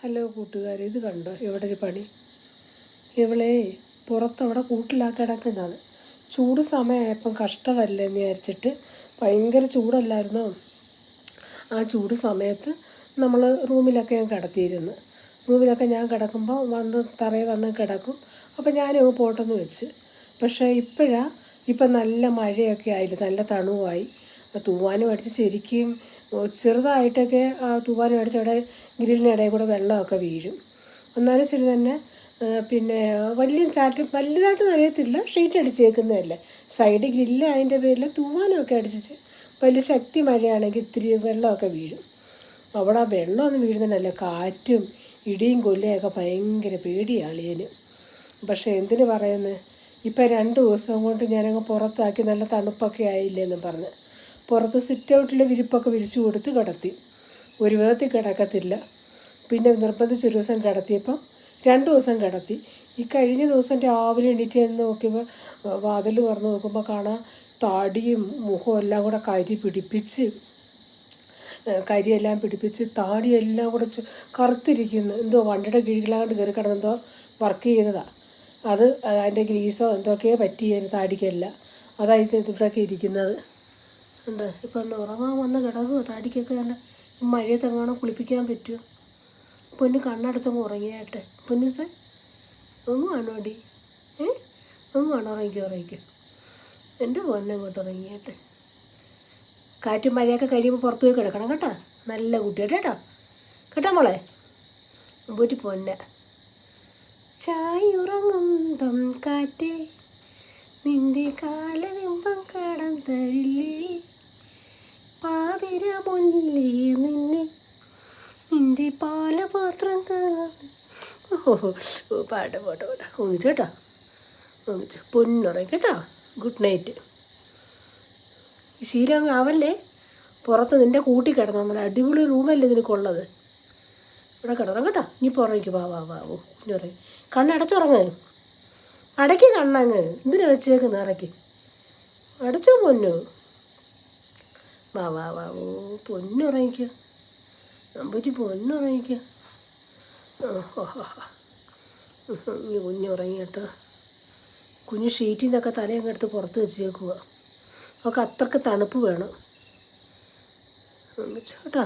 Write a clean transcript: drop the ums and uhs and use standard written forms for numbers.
Hello കൂട്ടുകാർ, ഇത് കണ്ടോ ഇവിടെ ഒരു പണി? ഇവളെ പുറത്തവിടെ കൂട്ടിലാക്കി കിടക്കുന്നതാണ്. ചൂട് സമയമായപ്പം കഷ്ടമല്ലേ എന്ന് വിചാരിച്ചിട്ട്, ഭയങ്കര ചൂടല്ലായിരുന്നോ? ആ ചൂട് സമയത്ത് നമ്മൾ റൂമിലൊക്കെ ഞാൻ കിടത്തിയിരുന്നു. റൂമിലൊക്കെ ഞാൻ കിടക്കുമ്പോൾ തറയിൽ വന്ന് കിടക്കും. അപ്പം ഞാനും പോട്ടെന്ന് വെച്ച്. പക്ഷേ ഇപ്പം നല്ല മഴയൊക്കെ ആയില്ല, നല്ല തണുവായി. തൂവാനും അടിച്ച് ശരിക്കും ചെറുതായിട്ടൊക്കെ ആ തൂവാനും അടിച്ച് അവിടെ ഗ്രില്ലിനിടയിൽ കൂടെ വെള്ളമൊക്കെ വീഴും. എന്നാലും ശരി തന്നെ. പിന്നെ വലുതായിട്ട് നനയത്തില്ല, ഷീറ്റ് അടിച്ചേക്കുന്നതല്ലേ. സൈഡ് ഗ്രില്ല് അതിൻ്റെ പേരിൽ തൂവാനമൊക്കെ അടിച്ചിട്ട് വലിയ ശക്തി മഴയാണെങ്കിൽ ഇത്തിരി വെള്ളമൊക്കെ വീഴും. അവിടെ ആ വെള്ളമൊന്നും വീഴുന്നതല്ല, കാറ്റും ഇടിയും കൊല്ലയൊക്കെ ഭയങ്കര പേടിയാളിയന്. പക്ഷേ എന്തിനു പറയുന്നത്, ഇപ്പം 2 ദിവസം കൊണ്ട് ഞാനങ്ങ് പുറത്താക്കി, നല്ല തണുപ്പൊക്കെ ആയില്ലേന്നും പറഞ്ഞ് പുറത്ത് സിറ്റ് ഔട്ടിൽ വിരിപ്പൊക്കെ വിരിച്ചു കൊടുത്ത് കിടത്തി. ഒരു വിധത്തിൽ കിടക്കത്തില്ല. പിന്നെ നിർബന്ധിച്ചൊരു ദിവസം കിടത്തിയപ്പം 2 ദിവസം കിടത്തി. ഈ കഴിഞ്ഞ ദിവസം രാവിലെ എണീറ്റ് എന്ന് നോക്കിയപ്പോൾ വാതിൽ തുറന്ന് നോക്കുമ്പോൾ കാണാം താടിയും മുഖവും എല്ലാം കൂടെ കരിയെല്ലാം പിടിപ്പിച്ച് താടിയെല്ലാം കൂടെ കറുത്തിരിക്കുന്നു. എന്തോ വണ്ടിയുടെ കീഴിലാണ്ട് കയറി കിടന്നെന്തോ വർക്ക് ചെയ്തതാണ്. അതിൻ്റെ ഗ്രീസോ എന്തൊക്കെയോ പറ്റിയായിരുന്നു താടിക്കല്ല. അതായത് ഇവിടെയൊക്കെ ഇരിക്കുന്നത് ഉണ്ട്. ഇപ്പം ഒന്ന് ഉറങ്ങാൻ വന്ന് കിടക്കുമോ? താടിക്കൊക്കെ ഉണ്ട്. മഴയത്തെങ്ങാനും കുളിപ്പിക്കാൻ പറ്റുമോ? പൊന്നു കണ്ണടച്ചങ്ങ് ഉറങ്ങിയാട്ടെ. പൊന്നുസേ ഒന്നും വേണോടി? ഒന്നും വേണോ? ഉറങ്ങിക്കോ. എൻ്റെ പൊന്നങ്ങോട്ട് ഉറങ്ങിയാട്ടെ. കാറ്റും മഴയൊക്കെ കഴിയുമ്പോൾ പുറത്ത് പോയി കിടക്കണം കേട്ടോ. നല്ല കുട്ടിയായിട്ട് കേട്ടോ മോളെ. പോയിട്ട് പൊന്നെ. ചായുറങ്ങുമ്പം കാറ്റേ നിന്റെ കാലവിമ്പം കടം തരില്ലേ, പാതിര മുല്ലേ നിന്റെ പാലപാത്രം കാണാൻ. പാട്ട് ഒന്നിച്ചു കേട്ടോ, ഒന്നിച്ചു പൊന്നുറങ്ങി കേട്ടോ. Good night. ശീലം ആവല്ലേ. പുറത്ത് നിൻ്റെ കൂട്ടി കിടന്നു. നല്ല അടിപൊളി റൂമല്ലേ നിനക്കുള്ളത്. ഇവിടെ കിടന്നു കേട്ടോ. ഇനി പുറത്തേക്ക് വാ കുഞ്ഞുറങ്ങി. കണ്ണടച്ചുറങ്ങ്. അടയ്ക്ക് കണ്ണങ്ങ്. എന്തിനാ വെച്ചേക്കുന്നത്? ഇറക്കി അടച്ചോ പൊന്നു. വാ പൊന്നുറങ്ങിക്കോ. നമ്പൂറ്റി പൊന്നുറങ്ങിക്കോ. ഇനി കുഞ്ഞുറങ്ങി കേട്ടോ. കുഞ്ഞ് ഷീറ്റിൽ നിന്നൊക്കെ തലയങ്ങ് എടുത്ത് പുറത്ത് വെച്ചേക്കുക. അവൾക്ക് അത്രയ്ക്ക് തണുപ്പ് വേണം. കേട്ടോ.